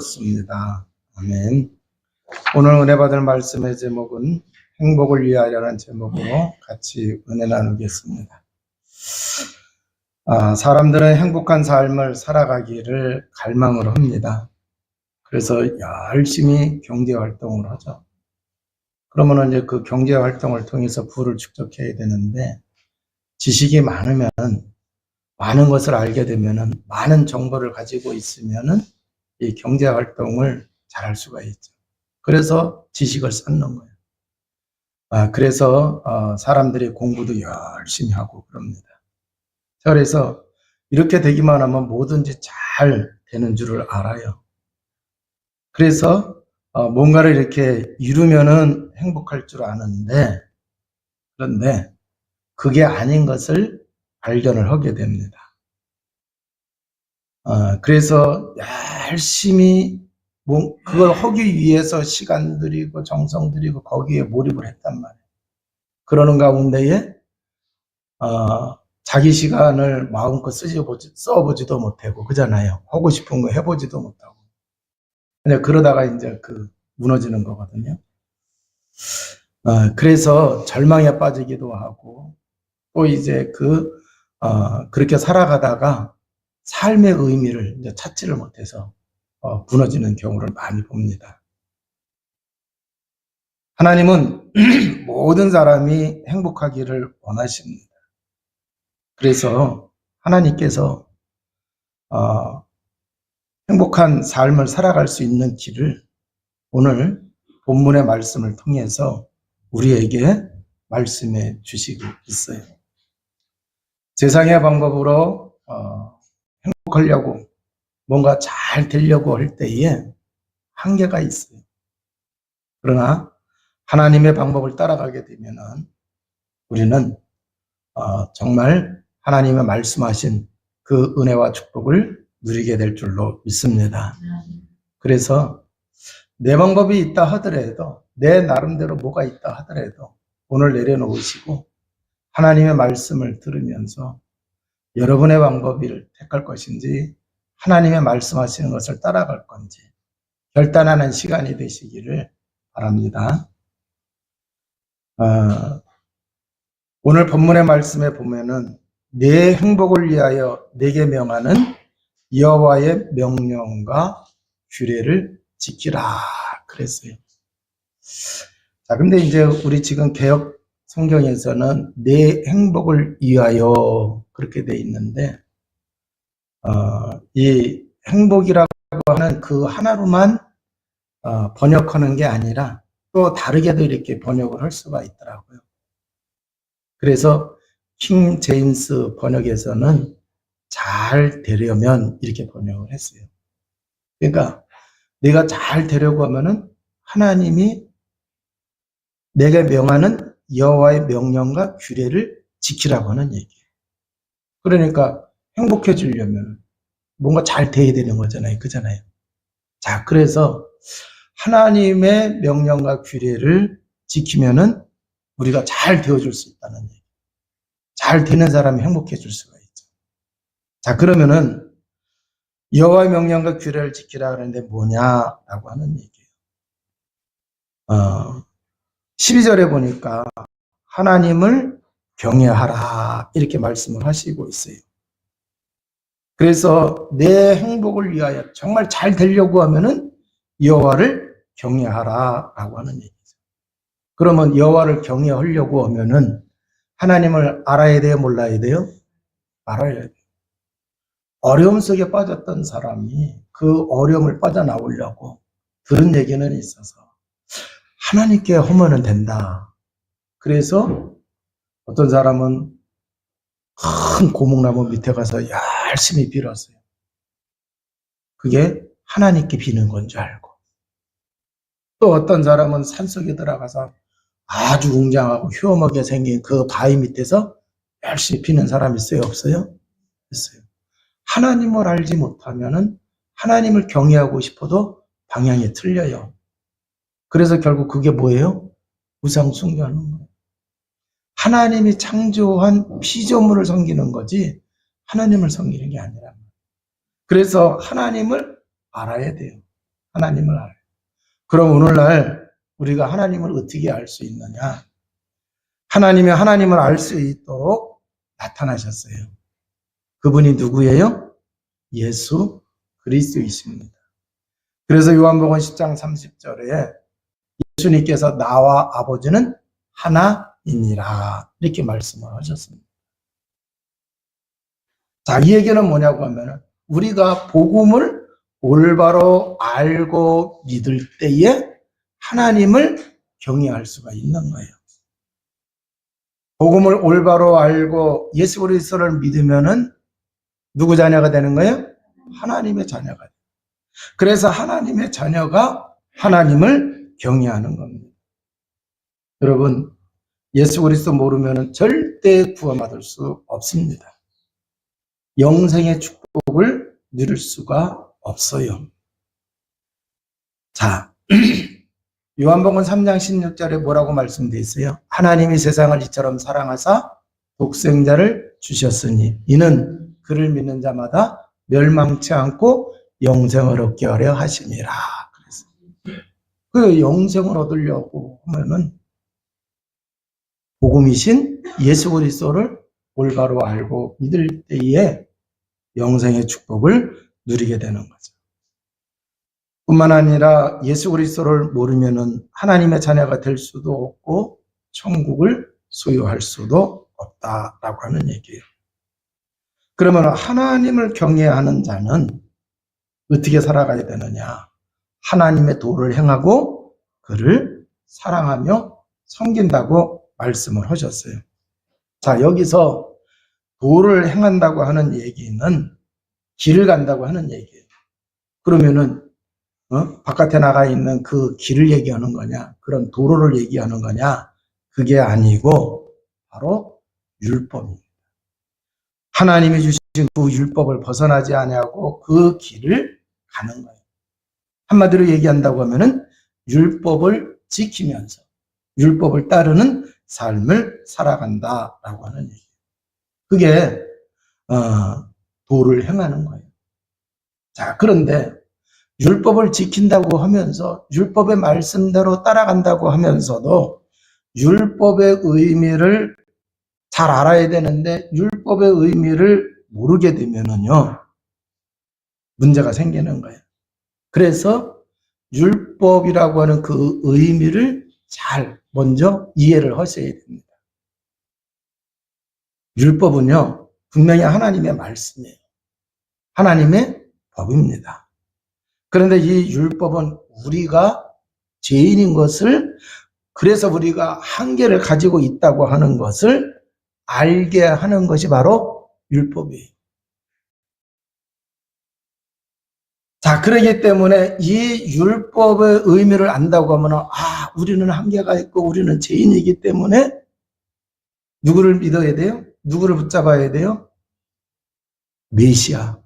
습니다. 아멘. 오늘 은혜 받을 말씀의 제목은 행복을 위하여라는 제목으로 같이 은혜 나누겠습니다. 사람들은 행복한 삶을 살아가기를 갈망을 합니다. 그래서 열심히 경제 활동을 하죠. 그러면 이제 그 경제 활동을 통해서 부를 축적해야 되는데, 지식이 많으면, 많은 것을 알게 되면은, 많은 정보를 가지고 있으면은 이 경제 활동을 잘할 수가 있죠. 그래서 지식을 쌓는 거예요. 그래서 사람들이 공부도 열심히 하고 그럽니다. 그래서 이렇게 되기만 하면 뭐든지 잘 되는 줄을 알아요. 그래서 뭔가를 이렇게 이루면은 행복할 줄 아는데, 그런데 그게 아닌 것을 발견을 하게 됩니다. 그래서 열심히 그걸 하기 위해서 시간 들이고 정성 들이고 거기에 몰입을 했단 말이에요. 그러는 가운데에 자기 시간을 마음껏 써보지도 못하고, 그잖아요. 하고 싶은 거 해보지도 못하고. 근데 그러다가 이제 무너지는 거거든요. 그래서 절망에 빠지기도 하고, 또 이제 그렇게 살아가다가 삶의 의미를 이제 찾지를 못해서 무너지는 경우를 많이 봅니다. 하나님은 모든 사람이 행복하기를 원하십니다. 그래서 하나님께서 행복한 삶을 살아갈 수 있는 길을 오늘 본문의 말씀을 통해서 우리에게 말씀해 주시고 있어요. 세상의 방법으로 행복하려고, 뭔가 잘 되려고 할 때에 한계가 있어요. 그러나 하나님의 방법을 따라가게 되면은 우리는 정말 하나님의 말씀하신 그 은혜와 축복을 누리게 될 줄로 믿습니다. 그래서 내 방법이 있다 하더라도, 내 나름대로 뭐가 있다 하더라도 오늘 내려놓으시고 하나님의 말씀을 들으면서 여러분의 방법을 택할 것인지 하나님의 말씀하시는 것을 따라갈 건지 결단하는 시간이 되시기를 바랍니다. 오늘 본문의 말씀에 보면은 내 행복을 위하여 내게 명하는 여호와의 명령과 규례를 지키라 그랬어요. 자, 근데 이제 우리 지금 개역 성경에서는 내 행복을 위하여 그렇게 돼 있는데, 이 행복이라고 하는 그 하나로만 번역하는 게 아니라 또 다르게도 이렇게 번역을 할 수가 있더라고요. 그래서 킹 제임스 번역에서는 잘 되려면 이렇게 번역을 했어요. 그러니까 내가 잘 되려고 하면은 하나님이 내게 명하는 여호와의 명령과 규례를 지키라고 하는 얘기예요. 그러니까 행복해지려면 뭔가 잘 돼야 되는 거잖아요. 그잖아요. 자, 그래서 하나님의 명령과 규례를 지키면은 우리가 잘 되어줄 수 있다는 얘기. 잘 되는 사람이 행복해질 수가 있죠. 자, 그러면은 여호와의 명령과 규례를 지키라 그러는데 뭐냐라고 하는 얘기예요. 12절에 보니까 하나님을 경외하라 이렇게 말씀을 하시고 있어요. 그래서 내 행복을 위하여 정말 잘 되려고 하면은 여호와를 경외하라라고 하는 얘기죠. 그러면 여호와를 경외하려고 하면은 하나님을 알아야 돼요, 몰라야 돼요? 알아야 돼요. 어려움 속에 빠졌던 사람이 그 어려움을 빠져나오려고 들은 얘기는 있어서 하나님께 하면은 된다. 그래서 어떤 사람은 큰 고목나무 밑에 가서 열심히 빌었어요. 그게 하나님께 비는 건 줄 알고. 또 어떤 사람은 산속에 들어가서 아주 웅장하고 휘험하게 생긴 그 바위 밑에서 열심히 비는 사람이 있어요, 없어요? 있어요. 하나님을 알지 못하면은 하나님을 경외하고 싶어도 방향이 틀려요. 그래서 결국 그게 뭐예요? 우상 숭배하는 거예요. 하나님이 창조한 피조물을 섬기는 거지 하나님을 섬기는 게 아니라. 그래서 하나님을 알아야 돼요. 하나님을 알아요. 그럼 오늘날 우리가 하나님을 어떻게 알 수 있느냐? 하나님이 하나님을 알 수 있도록 나타나셨어요. 그분이 누구예요? 예수 그리스도이십니다. 그래서 요한복음 10장 30절에 예수님께서 나와 아버지는 하나이니라 이렇게 말씀을 하셨습니다. 자, 이 얘기는 뭐냐고 하면 우리가 복음을 올바로 알고 믿을 때에 하나님을 경외할 수가 있는 거예요. 복음을 올바로 알고 예수 그리스도를 믿으면은 누구 자녀가 되는 거예요? 하나님의 자녀가 돼요. 그래서 하나님의 자녀가 하나님을 경외하는 겁니다. 여러분, 예수 그리스도 모르면은 절대 구원받을 수 없습니다. 영생의 축복을 누릴 수가 없어요. 자, 요한복음 3장 16절에 뭐라고 말씀되어 있어요? 하나님이 세상을 이처럼 사랑하사 독생자를 주셨으니 이는 그를 믿는 자마다 멸망치 않고 영생을 얻게 하려 하심이라. 그 영생을 얻으려고 하면은 복음이신 예수 그리스도를 올바로 알고 믿을 때에 영생의 축복을 누리게 되는 거죠. 뿐만 아니라 예수 그리스도를 모르면은 하나님의 자녀가 될 수도 없고 천국을 소유할 수도 없다라고 하는 얘기예요. 그러면 하나님을 경외하는 자는 어떻게 살아가야 되느냐? 하나님의 도를 행하고 그를 사랑하며 섬긴다고 말씀을 하셨어요. 자, 여기서 도를 행한다고 하는 얘기는 길을 간다고 하는 얘기예요. 그러면은 바깥에 나가 있는 그 길을 얘기하는 거냐? 그런 도로를 얘기하는 거냐? 그게 아니고 바로 율법입니다. 하나님이 주신 그 율법을 벗어나지 아니하고 그 길을 가는 거예요. 한마디로 얘기한다고 하면은 율법을 지키면서 율법을 따르는 삶을 살아간다라고 하는 얘기예요. 그게 도를 행하는 거예요. 자, 그런데 율법을 지킨다고 하면서 율법의 말씀대로 따라간다고 하면서도 율법의 의미를 잘 알아야 되는데 율법의 의미를 모르게 되면은요 문제가 생기는 거예요. 그래서 율법이라고 하는 그 의미를 잘 먼저 이해를 하셔야 됩니다. 율법은요 분명히 하나님의 말씀이에요. 하나님의 법입니다. 그런데 이 율법은 우리가 죄인인 것을, 그래서 우리가 한계를 가지고 있다고 하는 것을 알게 하는 것이 바로 율법이에요. 자, 그렇기 때문에 이 율법의 의미를 안다고 하면 우리는 한계가 있고 우리는 죄인이기 때문에 누구를 믿어야 돼요? 누구를 붙잡아야 돼요? 메시아,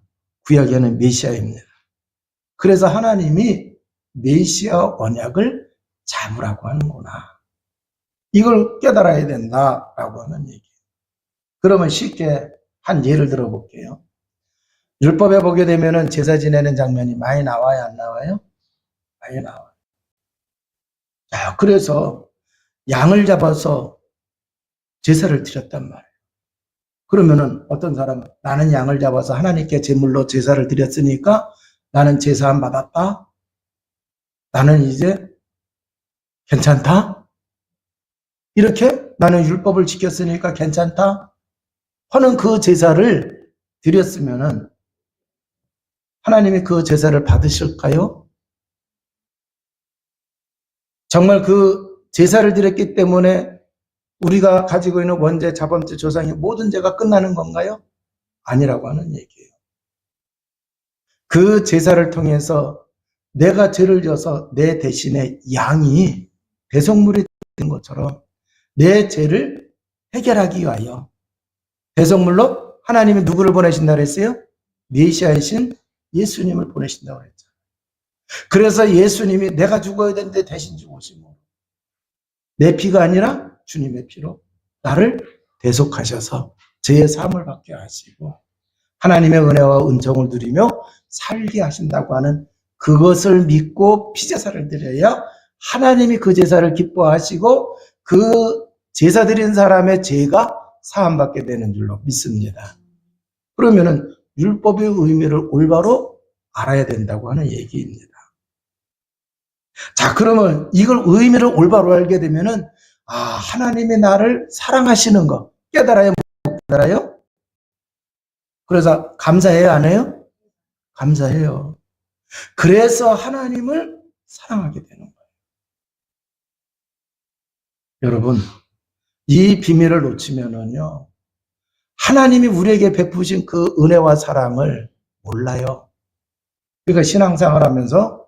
구약에는 메시아입니다. 그래서 하나님이 메시아 언약을 잡으라고 하는구나. 이걸 깨달아야 된다라고 하는 얘기예요. 그러면 쉽게 한 예를 들어볼게요. 율법에 보게 되면은 제사 지내는 장면이 많이 나와요, 안 나와요? 많이 나와요. 자, 그래서 양을 잡아서 제사를 드렸단 말이에요. 그러면은 어떤 사람은 나는 양을 잡아서 하나님께 제물로 제사를 드렸으니까 나는 제사함 받았다. 나는 이제 괜찮다. 이렇게 나는 율법을 지켰으니까 괜찮다 하는 그 제사를 드렸으면은 하나님이 그 제사를 받으실까요? 정말 그 제사를 드렸기 때문에 우리가 가지고 있는 원죄, 자범죄, 조상의 모든 죄가 끝나는 건가요? 아니라고 하는 얘기예요. 그 제사를 통해서 내가 죄를 져서 내 대신에 양이 대속물이 된 것처럼 내 죄를 해결하기 위하여 대속물로 하나님이 누구를 보내신다고 했어요? 메시아이신 예수님을 보내신다고 했죠. 그래서 예수님이 내가 죽어야 되는데 대신 죽으시고 내 피가 아니라 주님의 피로 나를 대속하셔서 죄의 사함을 받게 하시고 하나님의 은혜와 은총을 누리며 살게 하신다고 하는 그것을 믿고 피제사를 드려야 하나님이 그 제사를 기뻐하시고 그 제사 드린 사람의 죄가 사함받게 되는 줄로 믿습니다. 그러면은 율법의 의미를 올바로 알아야 된다고 하는 얘기입니다. 자, 그러면 이걸 의미를 올바로 알게 되면은 하나님이 나를 사랑하시는 거 깨달아요, 못 깨달아요? 그래서 감사해요, 안 해요? 감사해요. 그래서 하나님을 사랑하게 되는 거예요. 여러분, 이 비밀을 놓치면은요, 하나님이 우리에게 베푸신 그 은혜와 사랑을 몰라요. 그러니까 신앙생활 하면서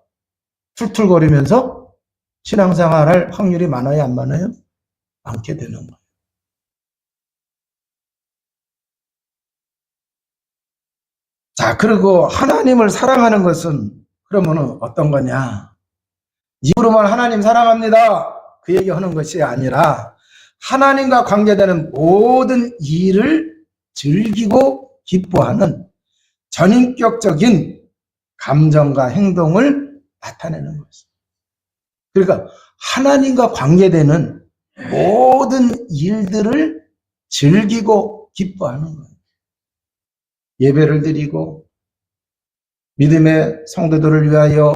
툴툴거리면서 신앙생활 할 확률이 많아요, 안 많아요? 많게 되는 거예요. 자, 그리고 하나님을 사랑하는 것은 그러면 어떤 거냐? 입으로만 하나님 사랑합니다. 그 얘기하는 것이 아니라 하나님과 관계되는 모든 일을 즐기고 기뻐하는 전인격적인 감정과 행동을 나타내는 것입니다. 그러니까 하나님과 관계되는 모든 일들을 즐기고 기뻐하는 거예요. 예배를 드리고 믿음의 성도들을 위하여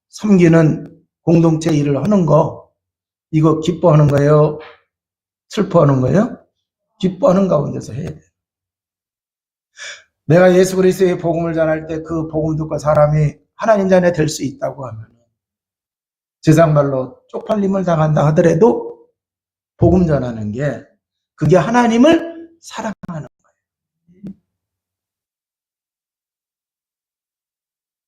섬기는 공동체 일을 하는 거, 이거 기뻐하는 거예요? 슬퍼하는 거예요? 기뻐하는 가운데서 해야 돼요. 내가 예수 그리스도의 복음을 전할 때 그 복음 듣고 사람이 하나님 자녀 될 수 있다고 하면 세상 말로 쪽팔림을 당한다 하더라도 복음 전하는 게 그게 하나님을 사랑하는 거예요.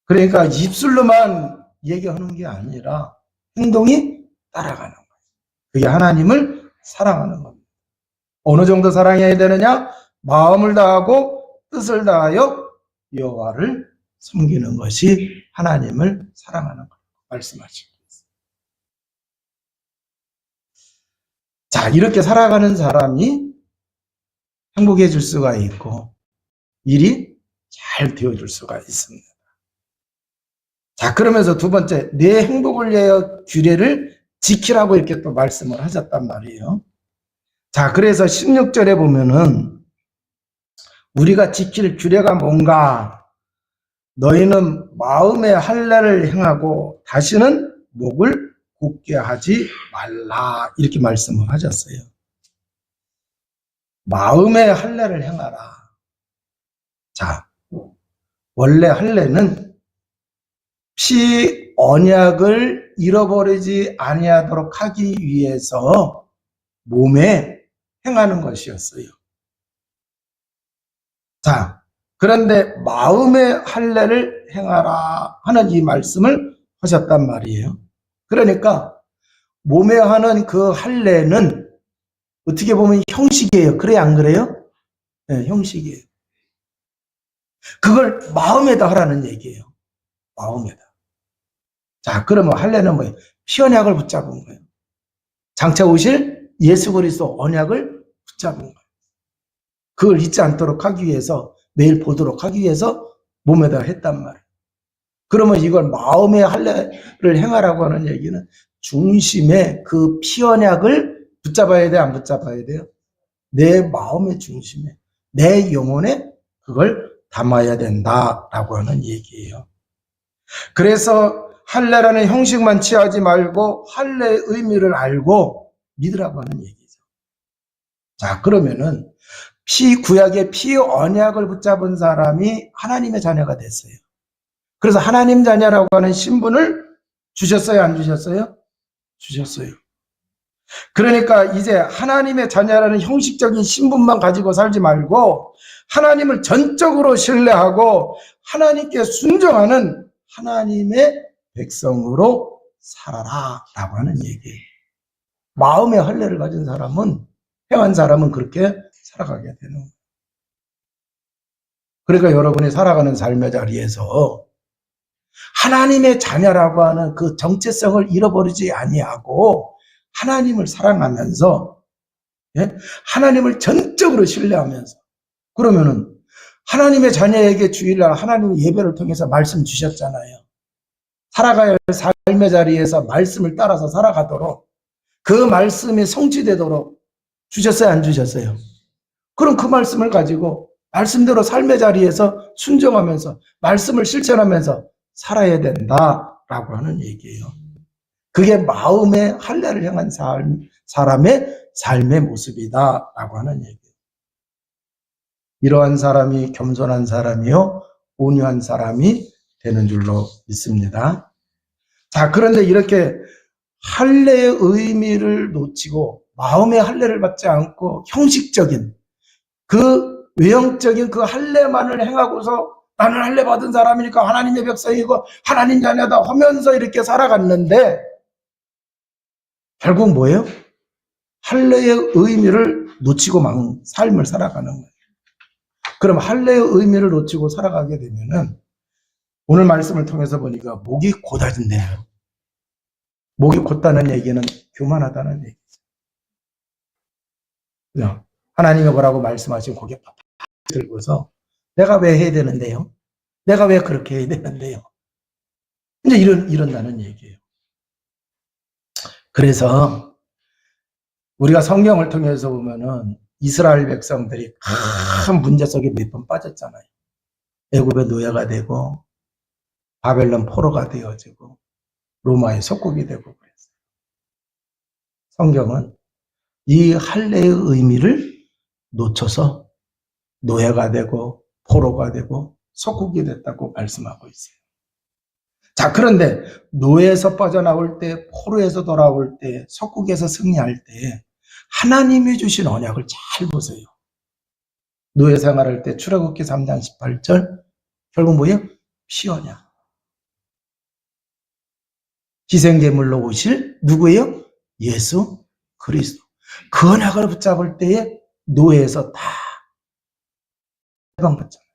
그러니까 입술로만 얘기하는 게 아니라 행동이 따라가는 거예요. 그게 하나님을 사랑하는 겁니다. 어느 정도 사랑해야 되느냐? 마음을 다하고 뜻을 다하여 여호와를 섬기는 것이 하나님을 사랑하는 것 말씀하시고 있습니다. 자, 이렇게 살아가는 사람이 행복해질 수가 있고 일이 잘 되어줄 수가 있습니다. 자, 그러면서 두 번째, 내 행복을 위하여 규례를 지키라고 이렇게 또 말씀을 하셨단 말이에요. 자, 그래서 16절에 보면은 우리가 지킬 규례가 뭔가? 너희는 마음의 할례를 행하고 다시는 목을 굳게 하지 말라, 이렇게 말씀을 하셨어요. 마음의 할례를 행하라. 자, 원래 할례는 피 언약을 잃어버리지 아니하도록 하기 위해서 몸에 행하는 것이었어요. 자, 그런데 마음의 할례를 행하라 하는 이 말씀을 하셨단 말이에요. 그러니까 몸에 하는 그 할례는 어떻게 보면 형식이에요. 그래, 안 그래요? 네, 형식이에요. 그걸 마음에다 하라는 얘기예요. 마음에다. 자, 그러면 할례는 뭐예요? 피언약을 붙잡은 거예요. 장차 오실 예수 그리스도 언약을 붙잡은 거예요. 그걸 잊지 않도록 하기 위해서, 매일 보도록 하기 위해서 몸에다 했단 말이에요. 그러면 이걸 마음의 할례를 행하라고 하는 얘기는 중심에 그 피언약을 붙잡아야 돼, 안 붙잡아야 돼요? 내 마음의 중심에, 내 영혼에 그걸 담아야 된다라고 하는 얘기예요. 그래서 할례라는 형식만 취하지 말고 할례의 의미를 알고 믿으라고 하는 얘기죠. 자, 그러면은 구약의 피 언약을 붙잡은 사람이 하나님의 자녀가 됐어요. 그래서 하나님 자녀라고 하는 신분을 주셨어요, 안 주셨어요? 주셨어요. 그러니까 이제 하나님의 자녀라는 형식적인 신분만 가지고 살지 말고 하나님을 전적으로 신뢰하고 하나님께 순종하는 하나님의 백성으로 살아라 라고 하는 얘기예요. 마음의 할례를 가진 사람은, 행한 사람은 그렇게 살아가게 되는 거예요. 그러니까 여러분이 살아가는 삶의 자리에서 하나님의 자녀라고 하는 그 정체성을 잃어버리지 아니하고 하나님을 사랑하면서, 하나님을 전적으로 신뢰하면서, 그러면은 하나님의 자녀에게 주일날 하나님의 예배를 통해서 말씀 주셨잖아요. 살아가야 할 삶의 자리에서 말씀을 따라서 살아가도록 그 말씀이 성취되도록 주셨어요, 안 주셨어요? 그럼 그 말씀을 가지고 말씀대로 삶의 자리에서 순종하면서 말씀을 실천하면서 살아야 된다라고 하는 얘기예요. 그게 마음의 할례를 향한 사람의 삶의 모습이다라고 하는 얘기예요. 이러한 사람이 겸손한 사람이요 온유한 사람이 되는 줄로 믿습니다. 자, 그런데 이렇게 할례의 의미를 놓치고 마음의 할례를 받지 않고 형식적인 그 외형적인 그 할례만을 행하고서 나는 할례 받은 사람이니까 하나님의 백성이고 하나님 자녀다 하면서 이렇게 살아갔는데 결국 뭐예요? 할례의 의미를 놓치고 삶을 살아가는 거예요. 그럼 할례의 의미를 놓치고 살아가게 되면은 오늘 말씀을 통해서 보니까 목이 곧아진대요. 목이 곧다는 얘기는 교만하다는 얘기죠. 그죠? 하나님이 뭐라고 말씀하시면 고개 팍팍 들고서 내가 왜 해야 되는데요? 내가 왜 그렇게 해야 되는데요? 이제 이런다는 얘기예요. 그래서 우리가 성경을 통해서 보면은 이스라엘 백성들이 큰 문제 속에 몇 번 빠졌잖아요. 애굽의 노예가 되고 바벨론 포로가 되어지고 로마의 속국이 되고 그랬어요. 성경은 이 할례의 의미를 놓쳐서 노예가 되고 포로가 되고 속국이 됐다고 말씀하고 있어요. 자, 그런데 노예에서 빠져나올 때, 포로에서 돌아올 때, 속국에서 승리할 때 하나님이 주신 언약을 잘 보세요. 노예 생활할 때 출애굽기 3장 18절 결국 뭐예요? 피 언약. 희생제물로 오실 누구예요? 예수 그리스도. 그 언약을 붙잡을 때에 노예에서 다 해방받잖아요.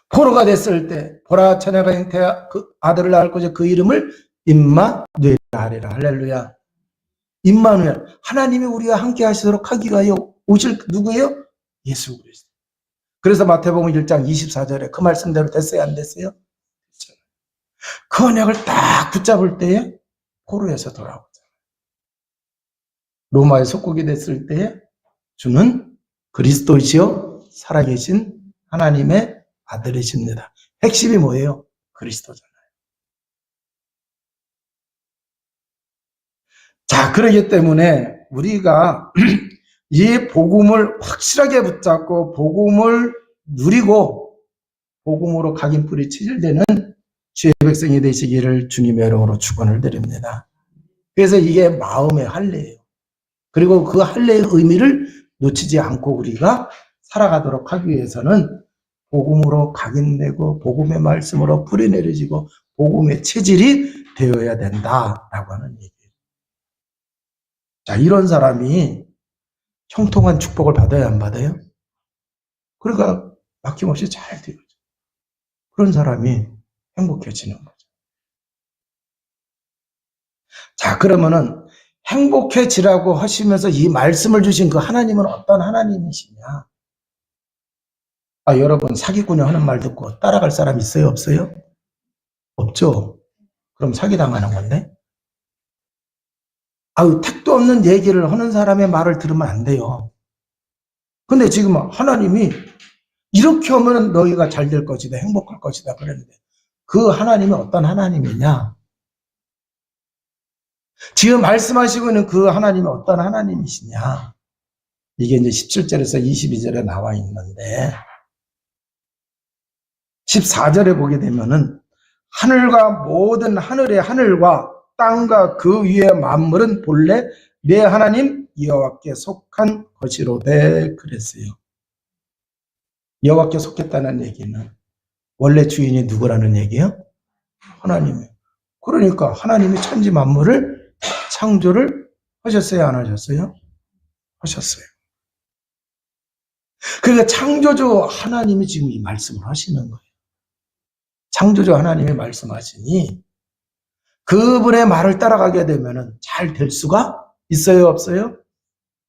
포로가 됐을 때 보라 처녀가 잉태하 그 아들을 낳을 것이 그 이름을 임마누엘 하리라. 할렐루야. 임마누엘, 하나님이 우리와 함께 하시도록 하기 위하여 오실 누구예요? 예수 그리스도. 그래서 마태복음 1장 24절에 그 말씀대로 됐어요, 안 됐어요? 그 언약을 딱 붙잡을 때에 포로에서 돌아오잖아요. 로마의 속국이 됐을 때에 주는 그리스도이시요 살아계신 하나님의 아들이십니다. 핵심이 뭐예요? 그리스도잖아요. 자, 그렇기 때문에 우리가 이 복음을 확실하게 붙잡고 복음을 누리고 복음으로 각인뿌리 체질되는 주의 백성이 되시기를 주님의 이름으로 축원을 드립니다. 그래서 이게 마음의 할례예요. 그리고 그 할례의 의미를 놓치지 않고 우리가 살아가도록 하기 위해서는 복음으로 각인되고 복음의 말씀으로 뿌리내려지고 복음의 체질이 되어야 된다라고 하는 얘기예요. 자, 이런 사람이 형통한 축복을 받아야 안 받아요? 그러니까 막힘없이 잘 되어져. 그런 사람이 행복해지는 거죠. 자, 그러면은 행복해지라고 하시면서 이 말씀을 주신 그 하나님은 어떤 하나님이시냐? 아, 여러분 사기꾼이 하는 말 듣고 따라갈 사람 있어요? 없어요? 없죠. 그럼 사기당하는 건데? 아유, 택도 없는 얘기를 하는 사람의 말을 들으면 안 돼요. 근데 지금 하나님이 이렇게 하면 너희가 잘 될 것이다, 행복할 것이다 그랬는데 그 하나님이 어떤 하나님이냐? 지금 말씀하시고 있는 그 하나님이 어떤 하나님이시냐? 이게 이제 17절에서 22절에 나와 있는데 14절에 보게 되면은 하늘과 모든 하늘의 하늘과 땅과 그 위의 만물은 본래 내 하나님 여호와께 속한 것이로되 그랬어요. 여호와께 속했다는 얘기는 원래 주인이 누구라는 얘기예요? 하나님이에요. 그러니까 하나님이 천지 만물을 창조를 하셨어요, 안 하셨어요? 하셨어요. 그러니까 창조주 하나님이 지금 이 말씀을 하시는 거예요. 창조주 하나님이 말씀하시니 그분의 말을 따라가게 되면 잘 될 수가 있어요, 없어요?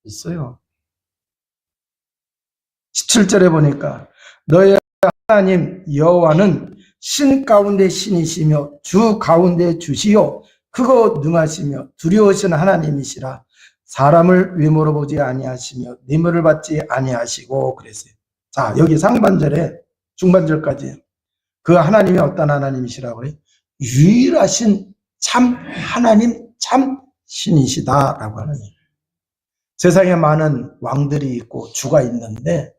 있어요. 17절에 보니까 너의 하나님 여호와는 신 가운데 신이시며 주 가운데 주시요 크고 능하시며 두려우신 하나님이시라. 사람을 외모로 보지 아니하시며 뇌물을 받지 아니하시고 그랬어요. 자, 여기 상반절에 중반절까지 그 하나님이 어떤 하나님이시라고 그래요? 유일하신 참 하나님, 참 신이시다라고 하는 거예요. 세상에 많은 왕들이 있고 주가 있는데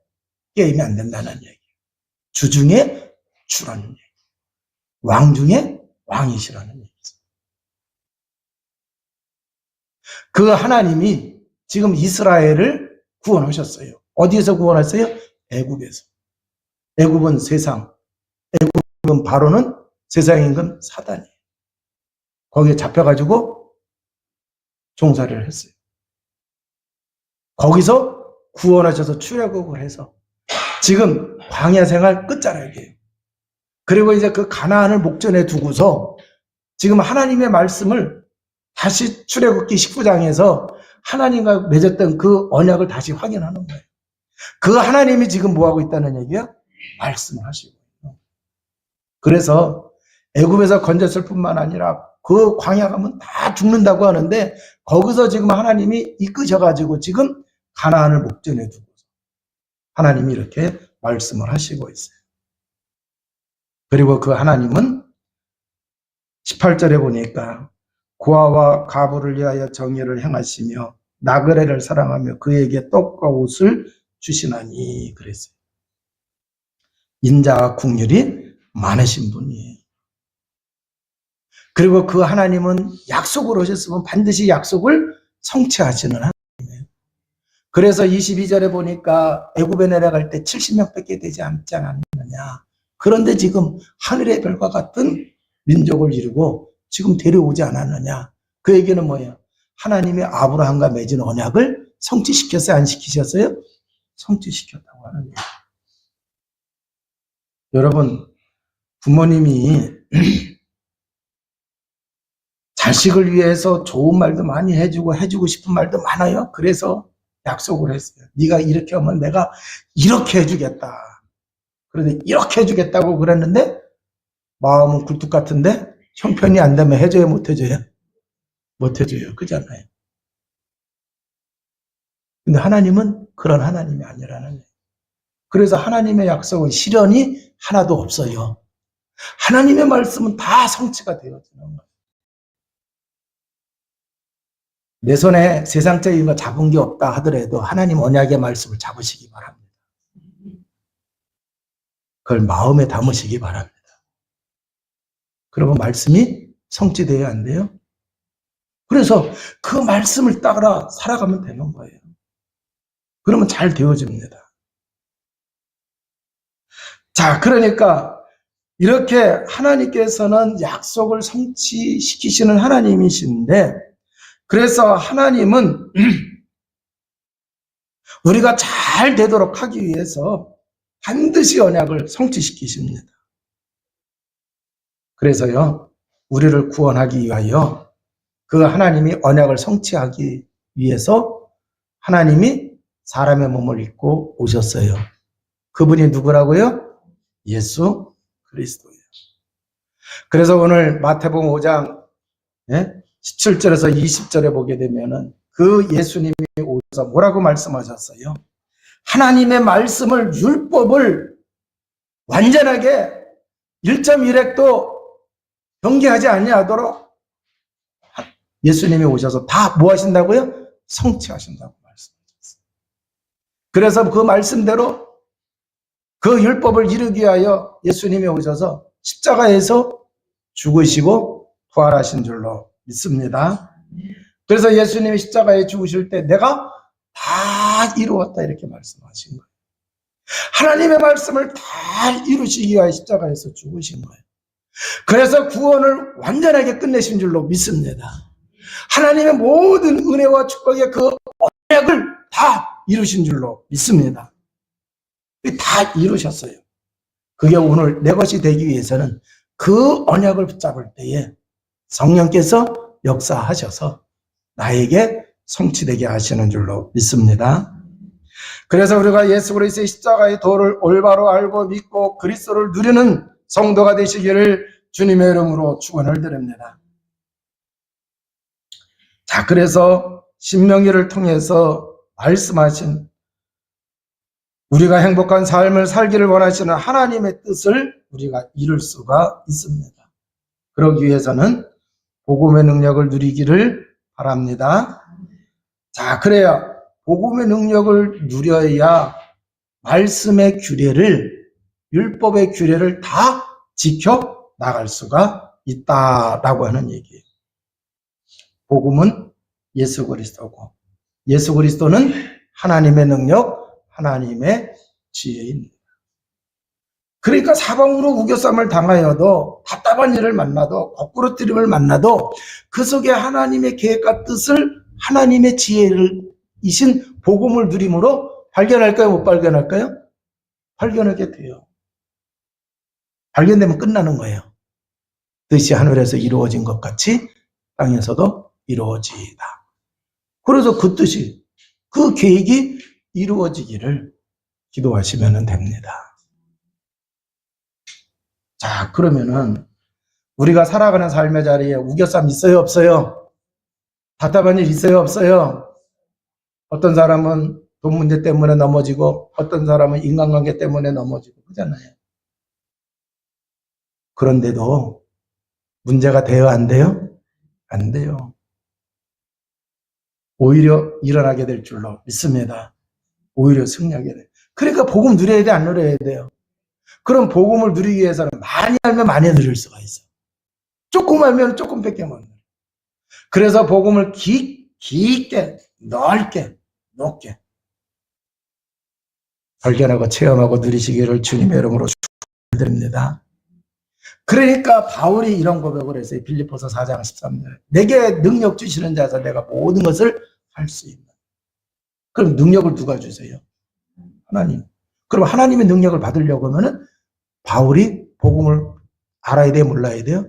게임이 안 된다는 얘기예요. 주 중에 주라는 얘기예요. 왕 중에 왕이시라는 얘기죠. 그 하나님이 지금 이스라엘을 구원하셨어요. 어디에서 구원했어요? 애굽에서. 애굽은 세상, 애굽은 바로는 세상의 임금 사단이에요. 거기에 잡혀가지고 종살이를 했어요. 거기서 구원하셔서 출애굽을 해서 지금 광야 생활 끝자락이에요. 그리고 이제 그 가나안을 목전에 두고서 지금 하나님의 말씀을 다시 출애굽기 19장에서 하나님과 맺었던 그 언약을 다시 확인하는 거예요. 그 하나님이 지금 뭐하고 있다는 얘기야? 말씀을 하시고. 그래서 애굽에서 건졌을 뿐만 아니라 그 광야 가면 다 죽는다고 하는데 거기서 지금 하나님이 이끄셔가지고 지금 가나안을 목전에 두고 하나님이 이렇게 말씀을 하시고 있어요. 그리고 그 하나님은 18절에 보니까 고아와 가부를 위하여 정의를 행하시며 나그네를 사랑하며 그에게 떡과 옷을 주시나니 그랬어요. 인자와 긍휼이 많으신 분이에요. 그리고 그 하나님은 약속을 하셨으면 반드시 약속을 성취하시는 하나님이에요. 그래서 22절에 보니까 애굽에 내려갈 때 70명밖에 되지 않지 않았느냐. 그런데 지금 하늘의 별과 같은 민족을 이루고 지금 데려오지 않았느냐. 그 얘기는 뭐예요? 하나님이 아브라함과 맺은 언약을 성취시켰어요? 안 시키셨어요? 성취시켰다고 하는 거예요. 여러분, 부모님이 자식을 위해서 좋은 말도 많이 해주고 싶은 말도 많아요. 그래서 약속을 했어요. 네가 이렇게 하면 내가 이렇게 해주겠다. 그런데 이렇게 해주겠다고 그랬는데 마음은 굴뚝 같은데 형편이 안 되면 해줘요, 못 해줘요? 못 해줘요. 그잖아요. 근데 하나님은 그런 하나님이 아니라는 거예요. 그래서 하나님의 약속은 실현이 하나도 없어요. 하나님의 말씀은 다 성취가 되어지는 거예요. 내 손에 세상적인 거 잡은 게 없다 하더라도 하나님 언약의 말씀을 잡으시기 바랍니다. 그걸 마음에 담으시기 바랍니다. 그러면 말씀이 성취되어야 안 돼요? 그래서 그 말씀을 따라 살아가면 되는 거예요. 그러면 잘 되어집니다. 자, 그러니까 이렇게 하나님께서는 약속을 성취시키시는 하나님이신데, 그래서 하나님은 우리가 잘 되도록 하기 위해서 반드시 언약을 성취시키십니다. 그래서요, 우리를 구원하기 위하여 그 하나님이 언약을 성취하기 위해서 하나님이 사람의 몸을 입고 오셨어요. 그분이 누구라고요? 예수 그리스도예요. 그래서 오늘 마태복음 5장 17절에서 20절에 보게 되면은 그 예수님이 오셔서 뭐라고 말씀하셨어요? 하나님의 말씀을, 율법을 완전하게 1.1획도 변개하지 아니하도록 예수님이 오셔서 다 뭐 하신다고요? 성취하신다고 말씀하셨어요. 그래서 그 말씀대로 그 율법을 이루기 위하여 예수님이 오셔서 십자가에서 죽으시고 부활하신 줄로 믿습니다. 그래서 예수님이 십자가에 죽으실 때 내가 다 이루었다 이렇게 말씀하신 거예요. 하나님의 말씀을 다 이루시기 위하여 십자가에서 죽으신 거예요. 그래서 구원을 완전하게 끝내신 줄로 믿습니다. 하나님의 모든 은혜와 축복의 그 언약을 다 이루신 줄로 믿습니다. 다 이루셨어요. 그게 오늘 내 것이 되기 위해서는 그 언약을 붙잡을 때에 성령께서 역사하셔서 나에게 성취되게 하시는 줄로 믿습니다. 그래서 우리가 예수 그리스도의 십자가의 도를 올바로 알고 믿고 그리스도를 누리는 성도가 되시기를 주님의 이름으로 축원을 드립니다. 자, 그래서 신명기를 통해서 말씀하신 우리가 행복한 삶을 살기를 원하시는 하나님의 뜻을 우리가 이룰 수가 있습니다. 그러기 위해서는 복음의 능력을 누리기를 바랍니다. 자, 그래야 복음의 능력을 누려야 말씀의 규례를, 율법의 규례를 다 지켜 나갈 수가 있다라고 하는 얘기예요. 복음은 예수 그리스도고, 예수 그리스도는 하나님의 능력, 하나님의 지혜입니다. 그러니까 사방으로 우겨쌈을 당하여도, 답답한 일을 만나도, 거꾸로뜨림을 만나도 그 속에 하나님의 계획과 뜻을, 하나님의 지혜를 이신 복음을 누림으로 발견할까요? 못 발견할까요? 발견하게 돼요. 발견되면 끝나는 거예요. 뜻이 하늘에서 이루어진 것 같이 땅에서도 이루어지이다. 그래서 그 뜻이, 그 계획이 이루어지기를 기도하시면 됩니다. 자, 그러면은 우리가 살아가는 삶의 자리에 우겨쌈 있어요, 없어요? 답답한 일 있어요, 없어요? 어떤 사람은 돈 문제 때문에 넘어지고, 어떤 사람은 인간관계 때문에 넘어지고 그러잖아요. 그런데도 문제가 돼요, 안 돼요? 안 돼요. 오히려 일어나게 될 줄로 믿습니다. 오히려 승리하게 돼요. 그러니까 복음 누려야 돼, 안 누려야 돼요? 그럼 복음을 누리기 위해서는 많이 알면 많이 누릴 수가 있어요. 조금 알면 조금밖에 못 누려요. 그래서 복음을 깊게, 넓게, 높게 발견하고 체험하고 누리시기를 주님의 이름으로 축원드립니다. 그러니까 바울이 이런 고백을 했어요. 빌립보서 4장 13절. 내게 능력 주시는 자에서 내가 모든 것을 할 수 있는. 그럼 능력을 누가 주세요? 하나님. 그럼 하나님의 능력을 받으려고 하면은 바울이 복음을 알아야 돼요? 몰라야 돼요?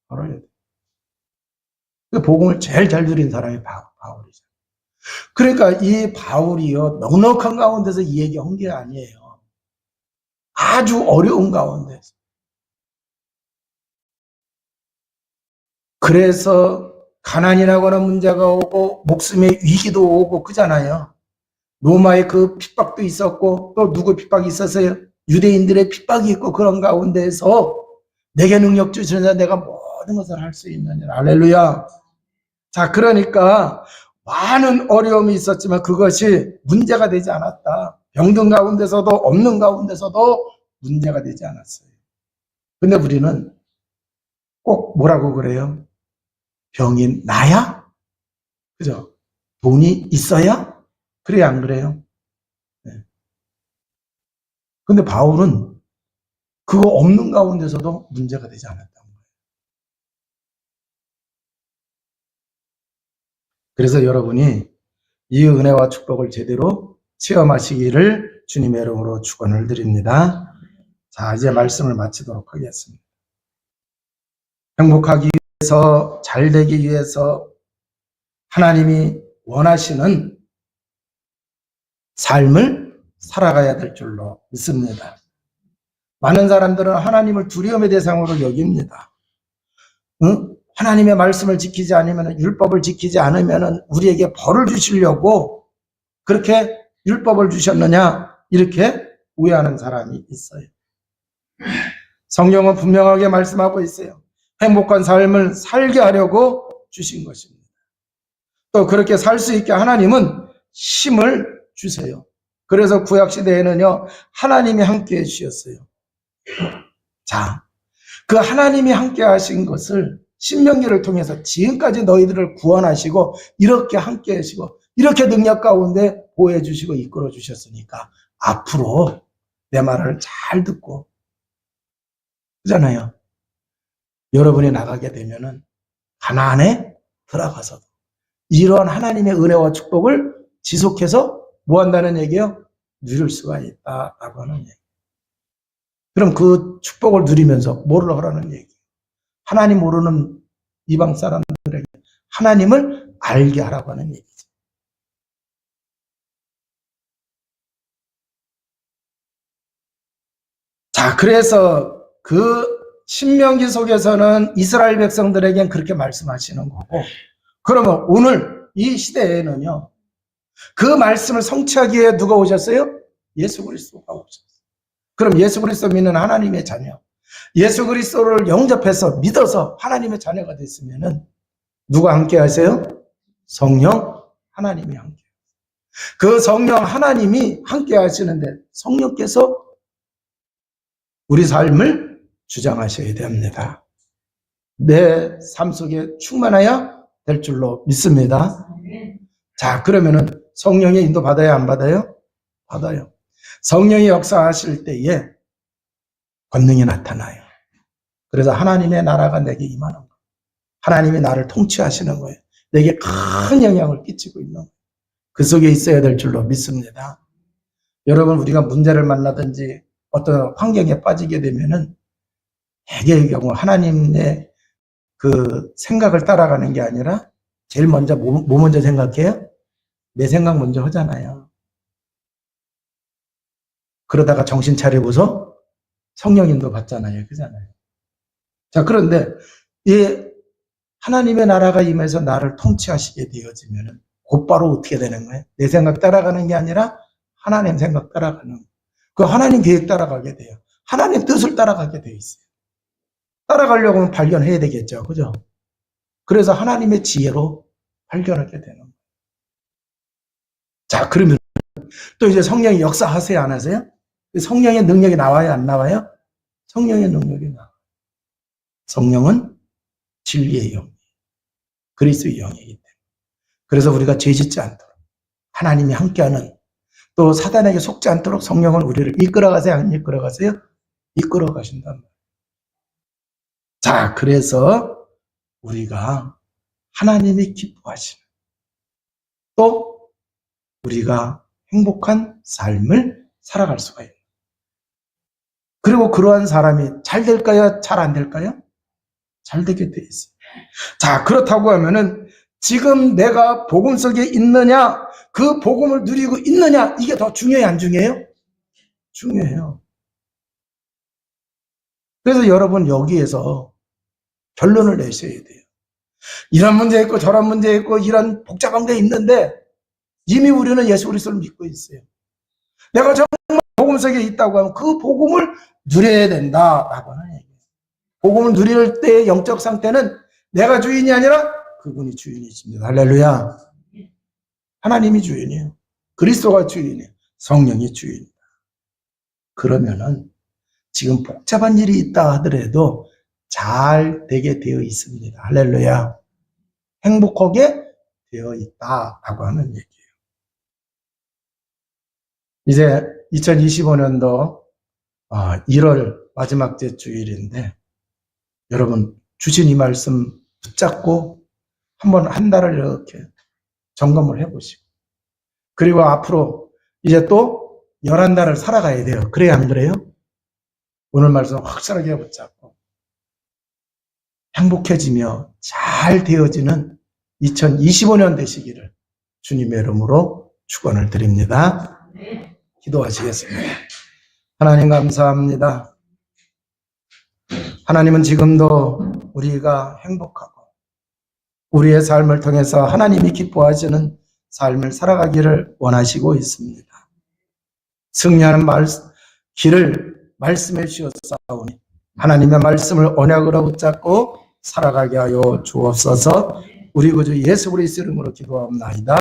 알아야 돼요. 복음을 제일 잘 누린 사람이 바울이죠. 그러니까 이 바울이요, 넉넉한 가운데서 이 얘기 한 게 아니에요. 아주 어려운 가운데서. 그래서 가난이 나거나 문제가 오고 목숨의 위기도 오고 그잖아요. 로마의 그 핍박도 있었고 또 누구 핍박이 있었어요? 유대인들의 핍박이 있고 그런 가운데서 내게 능력 주시는 자 내가 모든 것을 할 수 있느니라. 할렐루야. 자, 그러니까 많은 어려움이 있었지만 그것이 문제가 되지 않았다. 병든 가운데서도 없는 가운데서도 문제가 되지 않았어요. 근데 우리는 꼭 뭐라고 그래요? 병이 나야? 그죠? 돈이 있어야? 그래야 안 그래요? 네. 근데 바울은 그거 없는 가운데서도 문제가 되지 않았다는 거예요. 그래서 여러분이 이 은혜와 축복을 제대로 체험하시기를 주님의 이름으로 축원을 드립니다. 자, 이제 말씀을 마치도록 하겠습니다. 행복하기 위해서, 잘 되기 위해서 하나님이 원하시는 삶을 살아가야 될 줄로 믿습니다. 많은 사람들은 하나님을 두려움의 대상으로 여깁니다. 응? 하나님의 말씀을 지키지 않으면, 율법을 지키지 않으면 우리에게 벌을 주시려고 그렇게 율법을 주셨느냐, 이렇게 오해하는 사람이 있어요. 성경은 분명하게 말씀하고 있어요. 행복한 삶을 살게 하려고 주신 것입니다. 또 그렇게 살 수 있게 하나님은 힘을 주세요. 그래서 구약시대에는요, 하나님이 함께 해주셨어요. 자, 그 하나님이 함께 하신 것을 신명기를 통해서 지금까지 너희들을 구원하시고 이렇게 함께 하시고 이렇게 능력 가운데 보호해 주시고 이끌어 주셨으니까 앞으로 내 말을 잘 듣고, 그잖아요. 여러분이 나가게 되면은 가나안에 들어가서도 이런 하나님의 은혜와 축복을 지속해서 뭐 한다는 얘기예요? 누릴 수가 있다라고 하는 얘기. 그럼 그 축복을 누리면서 뭐를 하라는 얘기? 하나님 모르는 이방 사람들에게 하나님을 알게 하라고 하는 얘기죠. 자, 그래서 그 신명기 속에서는 이스라엘 백성들에겐 그렇게 말씀하시는 거고, 그러면 오늘 이 시대에는요, 그 말씀을 성취하기 위해 누가 오셨어요? 예수 그리스도가 오셨어요. 그럼 예수 그리스도 믿는 하나님의 자녀, 예수 그리스도를 영접해서 믿어서 하나님의 자녀가 됐으면은 누가 함께 하세요? 성령 하나님이 함께. 그 성령 하나님이 함께 하시는데 성령께서 우리 삶을 주장하셔야 됩니다. 내 삶 속에 충만해야 될 줄로 믿습니다. 자, 그러면은 성령의 인도 받아야 안 받아요? 받아요. 성령이 역사하실 때에 권능이 나타나요. 그래서 하나님의 나라가 내게 임하는 거예요. 하나님이 나를 통치하시는 거예요. 내게 큰 영향을 끼치고 있는 거예요. 그 속에 있어야 될 줄로 믿습니다. 여러분, 우리가 문제를 만나든지 어떤 환경에 빠지게 되면은 대개의 경우 하나님의 그 생각을 따라가는 게 아니라 제일 먼저 뭐 먼저 생각해요? 내 생각 먼저 하잖아요. 그러다가 정신 차리고서 성령님도 받잖아요. 그잖아요. 자, 그런데 이 하나님의 나라가 임해서 나를 통치하시게 되어지면은 곧바로 어떻게 되는 거예요? 내 생각 따라가는 게 아니라 하나님 생각 따라가는 거예요. 그 하나님 계획 따라가게 돼요. 하나님 뜻을 따라가게 돼 있어요. 따라가려고 하면 발견해야 되겠죠. 그죠? 그래서 하나님의 지혜로 발견하게 되는 거예요. 자, 그러면 또 이제 성령이 역사하세요, 안 하세요? 성령의 능력이 나와요, 안 나와요? 성령의 능력이 나와요. 성령은 진리의 영, 그리스도의 영이기 때문에. 그래서 우리가 죄짓지 않도록 하나님이 함께하는, 또 사단에게 속지 않도록 성령은 우리를 이끌어가세요, 안 이끌어가세요? 이끌어가신단 말이에요. 자, 그래서 우리가 하나님이 기뻐하시는, 또 우리가 행복한 삶을 살아갈 수가 있는. 그리고 그러한 사람이 잘 될까요? 잘 안 될까요? 잘 되게 돼 있어요. 자, 그렇다고 하면은 지금 내가 복음 속에 있느냐, 그 복음을 누리고 있느냐, 이게 더 중요해요, 안 중요해요? 중요해요. 그래서 여러분 여기에서 결론을 내셔야 돼요. 이런 문제 있고 저런 문제 있고 이런 복잡한 게 있는데 이미 우리는 예수 그리스도를 믿고 있어요. 내가 정말 복음 속에 있다고 하면 그 복음을 누려야 된다라고 하는 얘기예요. 복음을 누릴 때의 영적 상태는 내가 주인이 아니라 그분이 주인이십니다. 할렐루야. 하나님이 주인이에요. 그리스도가 주인이에요. 성령이 주인이다. 그러면은 지금 복잡한 일이 있다 하더라도 잘 되게 되어 있습니다. 할렐루야. 행복하게 되어 있다라고 하는 얘기예요. 이제 2025년도 1월 마지막 째 주일인데 여러분 주신 이 말씀 붙잡고 한번 한 달을 이렇게 점검을 해보시고, 그리고 앞으로 이제 또 11달을 살아가야 돼요. 그래야 안 그래요? 오늘 말씀 확실하게 붙잡고 행복해지며 잘 되어지는 2025년 되시기를 주님의 이름으로 축원을 드립니다. 기도하시겠습니다. 하나님 감사합니다. 하나님은 지금도 우리가 행복하고 우리의 삶을 통해서 하나님이 기뻐하시는 삶을 살아가기를 원하시고 있습니다. 승리하는 길을 말씀해 주셨사오니 하나님의 말씀을 언약으로 붙잡고 살아가게 하여 주옵소서. 우리 구주 예수 그리스도 이름으로 기도하옵나이다.